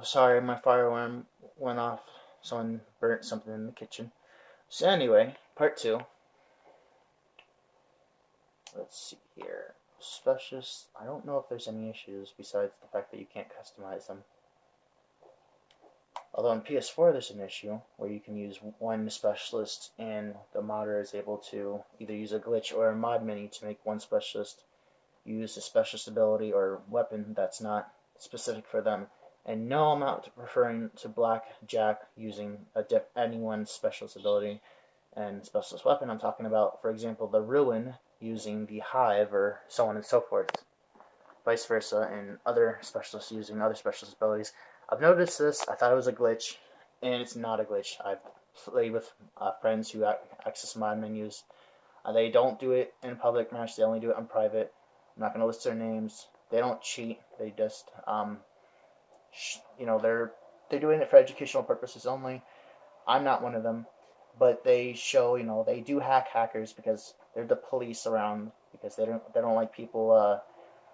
Sorry, my fire alarm went off. Someone burnt something in the kitchen. So anyway, part two. Let's see here. Specialists. I don't know if there's any issues besides the fact that you can't customize them. Although in PS4 there's an issue where you can use one specialist and the modder is able to either use a glitch or a mod menu to make one specialist use a specialist ability or weapon that's not specific for them. And no, I'm not referring to Blackjack using anyone's specialist ability and specialist weapon. I'm talking about, for example, the Ruin using the Hive or so on and so forth. Vice versa, and other specialists using other specialist abilities. I've noticed this. I thought it was a glitch, and it's not a glitch. I've played with friends who access mod menus. They don't do it in public match. They only do it on private. I'm not going to list their names. They don't cheat. They just, they're doing it for educational purposes only. I'm not one of them, but they show, they do hackers because they're the police around because they don't like people.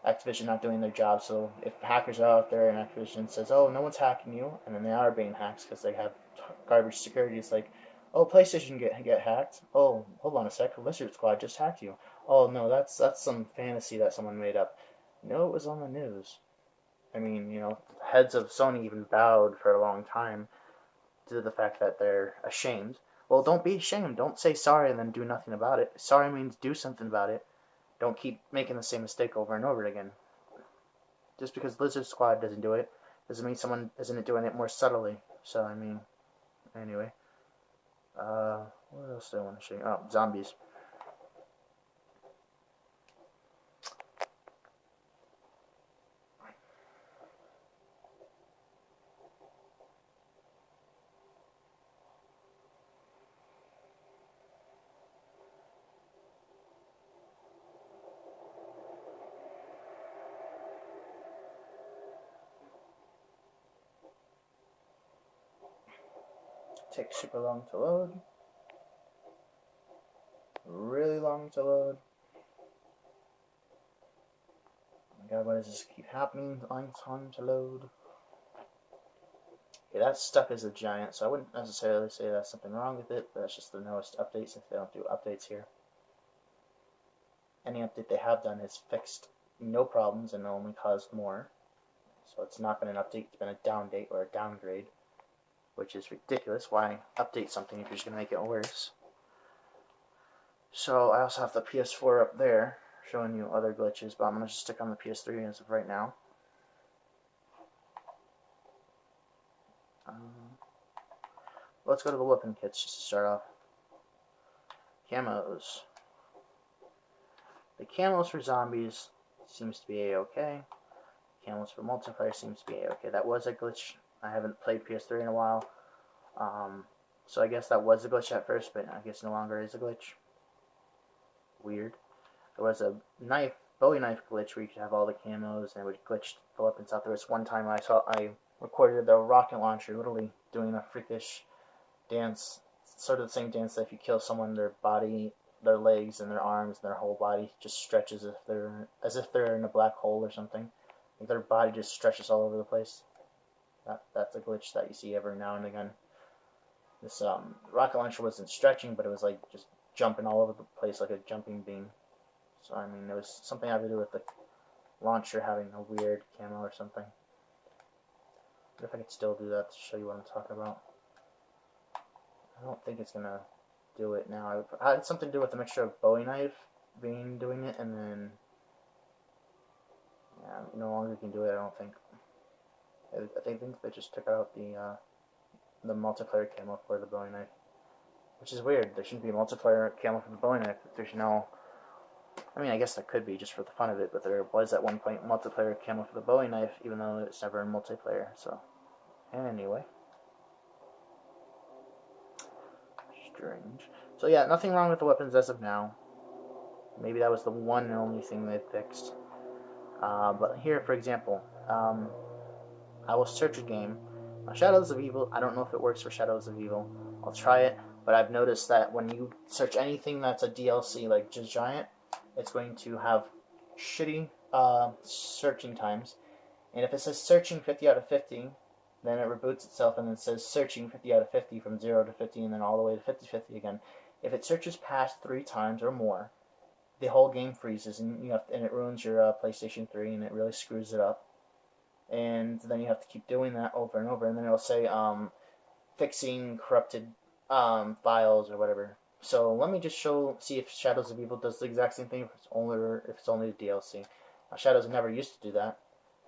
Activision not doing their job. So if hackers are out there and Activision says, "Oh, no one's hacking you," and then they are being hacked because they have garbage security, it's like, "Oh, PlayStation get hacked. Oh, hold on a sec, Lizard Squad just hacked you. Oh no, that's some fantasy that someone made up." No, it was on the news. I mean, heads of Sony even bowed for a long time due to the fact that they're ashamed. Well, don't be ashamed. Don't say sorry and then do nothing about it. Sorry means do something about it. Don't keep making the same mistake over and over again. Just because Lizard Squad doesn't do it doesn't mean someone isn't doing it more subtly. So, I mean, anyway. What else do I want to show you? Oh, zombies. Takes super long to load. Really long to load. Oh my god, why does this keep happening? Long time to load. Okay, that's stuck as a giant, so I wouldn't necessarily say that's something wrong with it, but that's just the newest update since they don't do updates here. Any update they have done has fixed no problems and only caused more. So it's not been an update, it's been a down date or a downgrade, which is ridiculous. Why update something if you're just going to make it worse? So I also have the PS4 up there showing you other glitches, but I'm going to just stick on the PS3 as of right now. Let's go to the weapon kits just to start off. Camos. The camos for zombies seems to be a-okay. Camos for multiplayer seems to be a-okay. That was a glitch. I haven't played PS3 in a while. So I guess that was a glitch at first, but I guess no longer is a glitch. Weird. There was a Bowie knife glitch where you could have all the camos and it would glitch the weapons out. There was one time I recorded the rocket launcher literally doing a freakish dance, sort of the same dance that if you kill someone, their body, their legs and their arms and their whole body just stretches as if they're in a black hole or something. Like their body just stretches all over the place. That's a glitch that you see every now and again. This rocket launcher wasn't stretching, but it was like just jumping all over the place like a jumping beam. So I mean, it was something having to do with the launcher having a weird camo or something. I wonder if I could still do that to show you what I'm talking about. I don't think it's gonna do it now. It had something to do with a mixture of Bowie knife doing it, and then yeah, no longer can do it. I don't think. I think they just took out the multiplayer camo for the Bowie knife, which is weird. There shouldn't be a multiplayer camo for the Bowie knife. There's no. I mean, I guess there could be just for the fun of it, but there was at one point multiplayer camo for the Bowie knife, even though it's never in multiplayer. So, anyway. Strange. So yeah, nothing wrong with the weapons as of now. Maybe that was the one and only thing they fixed. But here, for example, I will search a game. Shadows of Evil, I don't know if it works for Shadows of Evil. I'll try it, but I've noticed that when you search anything that's a DLC like just Giant, it's going to have shitty searching times. And if it says searching 50 out of 50, then it reboots itself and then says searching 50 out of 50 from 0 to 50 and then all the way to 50-50 again. If it searches past 3 times or more, the whole game freezes and and it ruins your PlayStation 3 and it really screws it up. And then you have to keep doing that over and over, and then it'll say fixing corrupted files or whatever. So let me just see if Shadows of Evil does the exact same thing, if it's only the DLC. Shadows never used to do that,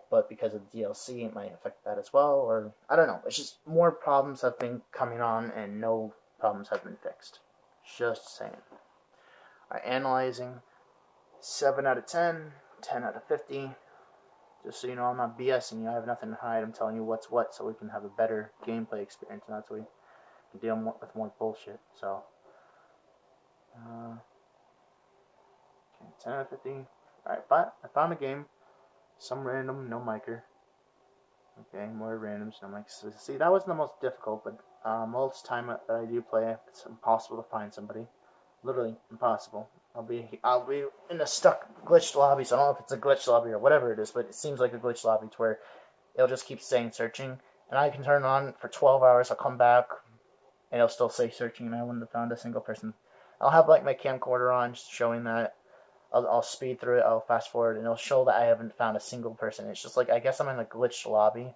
but because of the DLC, it might affect that as well, or I don't know. It's just more problems have been coming on, and no problems have been fixed. Just saying. Alright, analyzing 7 out of 10, 10 out of 50. Just so you know, I'm not BSing you. I have nothing to hide. I'm telling you what's what, so we can have a better gameplay experience, and that's what we can deal with more bullshit. So, okay, 10 out of 50. Alright, but I found a game. Some random, no micer. Okay, more randoms, no mics. See, that wasn't the most difficult, but most time that I do play, it's impossible to find somebody. Literally impossible. I'll be in a stuck glitched lobby, so I don't know if it's a glitched lobby or whatever it is, but it seems like a glitched lobby to where it'll just keep saying searching, and I can turn it on for 12 hours, I'll come back, and it'll still say searching, and I wouldn't have found a single person. I'll have like my camcorder on, just showing that. I'll speed through it, I'll fast forward, and it'll show that I haven't found a single person. It's just like, I guess I'm in a glitched lobby,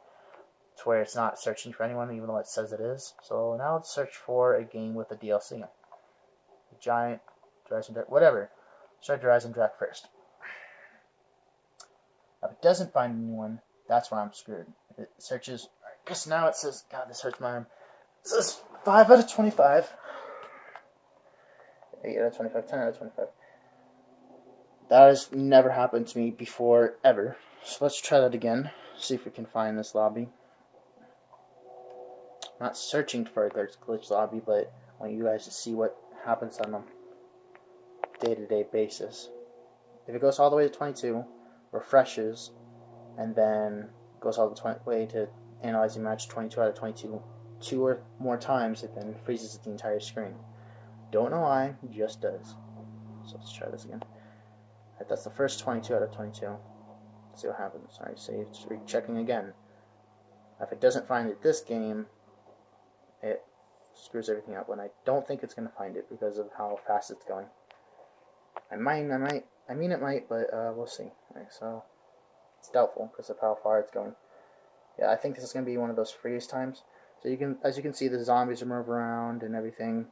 to where it's not searching for anyone, even though it says it is. So now let's search for a game with a DLC. Giant, Horizon Direct, whatever. Start Horizon Direct first. If it doesn't find anyone, that's where I'm screwed. If it searches, I guess now it says, God, this hurts my arm. It says 5 out of 25. 8 out of 25, 10 out of 25. That has never happened to me before, ever. So let's try that again. See if we can find this lobby. I'm not searching for a glitch lobby, but I want you guys to see what happens on a day-to-day basis. If it goes all the way to 22, refreshes, and then goes all the way to analyzing match 22 out of 22, 2 or more times, it then freezes the entire screen. Don't know why, it just does. So let's try this again. Right, that's the first 22 out of 22. Let's see what happens. Alright, so it's rechecking again. If it doesn't find it this game, it screws everything up, and I don't think it's going to find it because of how fast it's going. I mean it might, but we'll see. Alright, so it's doubtful because of how far it's going. Yeah, I think this is going to be one of those freeze times. So as you can see, the zombies are moving around and everything.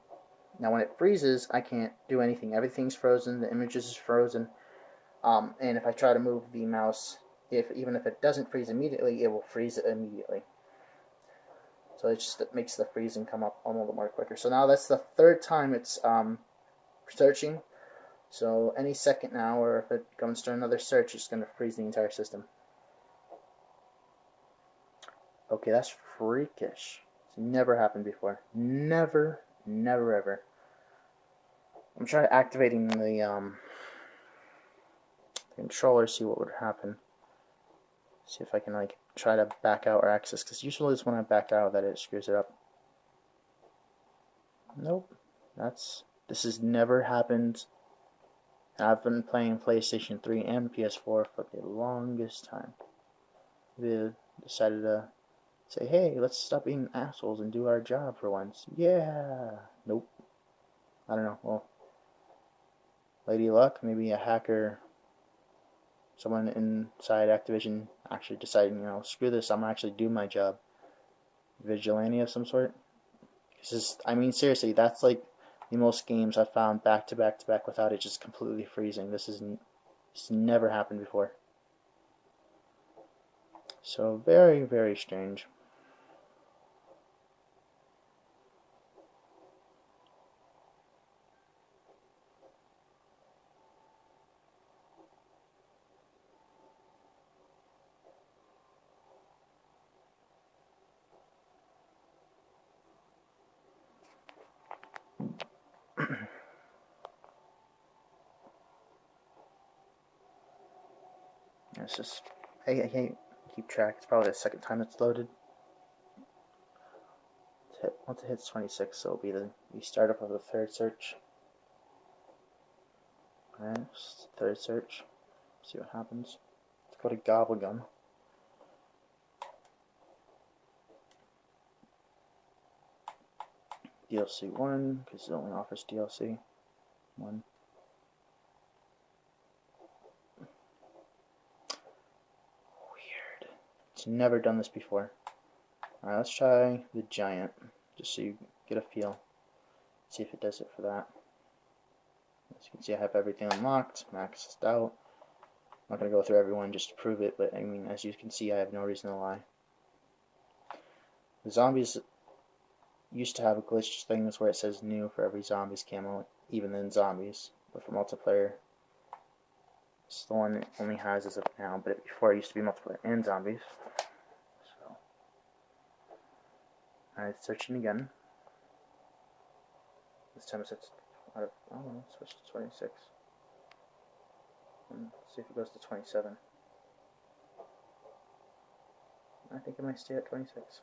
Now when it freezes, I can't do anything. Everything's frozen, the images is frozen. And if I try to move the mouse, even if it doesn't freeze immediately, it will freeze it immediately. So it makes the freezing come up a little more quicker. So now that's the third time it's searching. So any second now, or if it comes to another search, it's going to freeze the entire system. Okay, that's freakish. It's never happened before. Never, never, ever. I'm trying activating the controller, see what would happen. See if I can like try to back out or access, because usually it's when I back out that it screws it up. Nope. This has never happened. I've been playing PlayStation 3 and PS4 for the longest time. We decided to say, hey, let's stop being assholes and do our job for once. Yeah. Nope. I don't know. Well, Lady Luck, maybe a hacker, someone inside Activision actually decided, screw this, I'm going to actually do my job. Vigilante of some sort. I mean, seriously, that's like the most games I've found back to back to back without it just completely freezing. This never happened before. So very, very strange. It's just, I can't keep track. It's probably the second time it's loaded. Once it hits 26, so it'll be the startup of the third search. Alright, third search. See what happens. Let's go to Gobblegum. DLC 1, because it only offers DLC 1. Weird. It's never done this before. Alright, let's try the giant, just so you get a feel. See if it does it for that. As you can see, I have everything unlocked, maxed out. I'm not going to go through everyone just to prove it, but I mean, as you can see, I have no reason to lie. The zombies used to have a glitch things where it says new for every zombies camo, even in zombies. But for multiplayer, it's the one it only has as of now, but before it used to be multiplayer and zombies. So, alright, searching again. This time it's out of, switch to 26. And see if it goes to 27. I think it might stay at 26.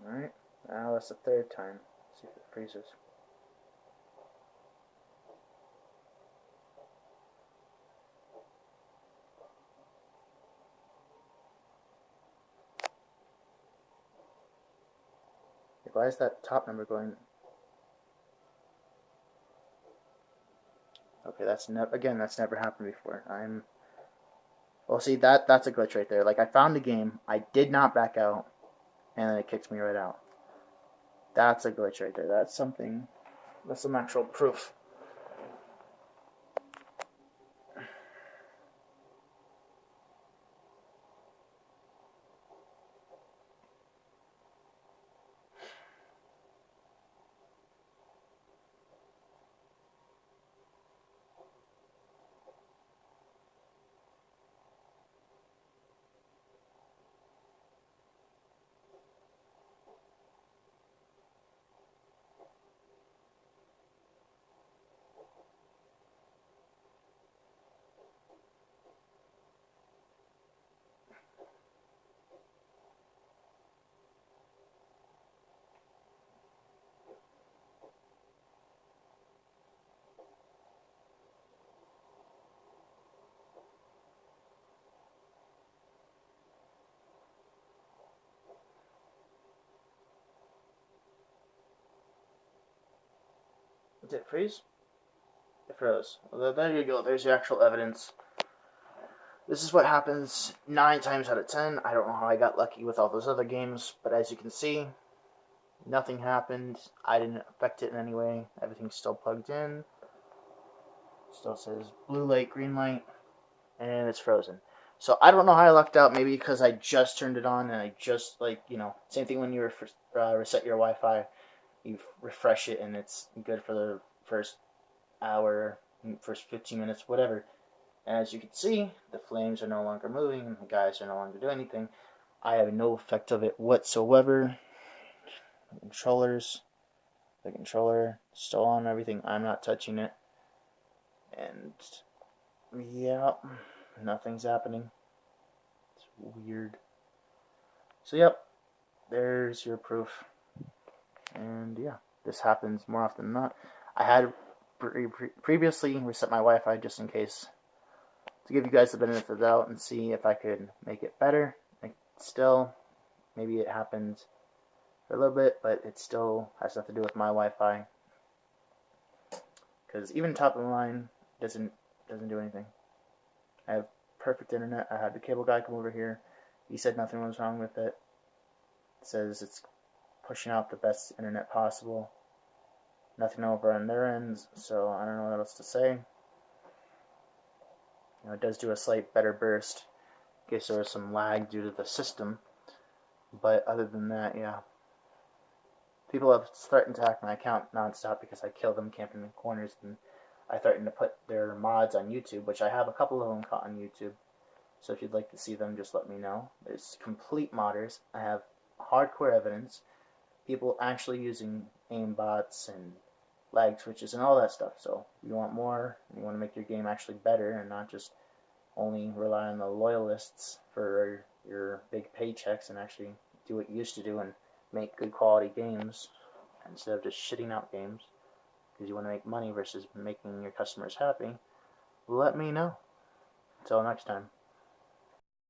Alright, now that's the third time. Let's see if it freezes. Why is that top number going? Okay, that's never happened before. Well, see, that's a glitch right there. Like, I found the game, I did not back out, and then it kicks me right out. That's a glitch right there. That's some actual proof. Did it freeze? It froze. Well, there you go. There's your actual evidence. This is what happens 9 times out of 10. I don't know how I got lucky with all those other games, but as you can see, nothing happened. I didn't affect it in any way. Everything's still plugged in. Still says blue light, green light, and it's frozen. So I don't know how I lucked out. Maybe because I just turned it on and I just, same thing when you reset your Wi-Fi. You refresh it and it's good for the first hour, first 15 minutes, whatever. And as you can see, the flames are no longer moving and the guys are no longer doing anything. I have no effect of it whatsoever. The controller still on everything. I'm not touching it. And yeah, nothing's happening. It's weird. So yep, there's your proof. And yeah, this happens more often than not. I had previously reset my Wi-Fi just in case, to give you guys the benefit of the doubt and see if I could make it better. Still, maybe it happens for a little bit, but it still has nothing to do with my Wi-Fi. Because even top of the line doesn't do anything. I have perfect internet. I had the cable guy come over here. He said nothing was wrong with it. It says it's pushing out the best internet possible. Nothing over on their ends, so I don't know what else to say. It does do a slight better burst in case there was some lag due to the system. But other than that, yeah. People have threatened to hack my account nonstop because I kill them camping in corners, and I threatened to put their mods on YouTube, which I have a couple of them caught on YouTube. So if you'd like to see them, just let me know. There's complete modders. I have hardcore evidence. People actually using aimbots and lag switches and all that stuff. So if you want more, you want to make your game actually better and not just only rely on the loyalists for your big paychecks and actually do what you used to do and make good quality games instead of just shitting out games because you want to make money versus making your customers happy, let me know. Until next time.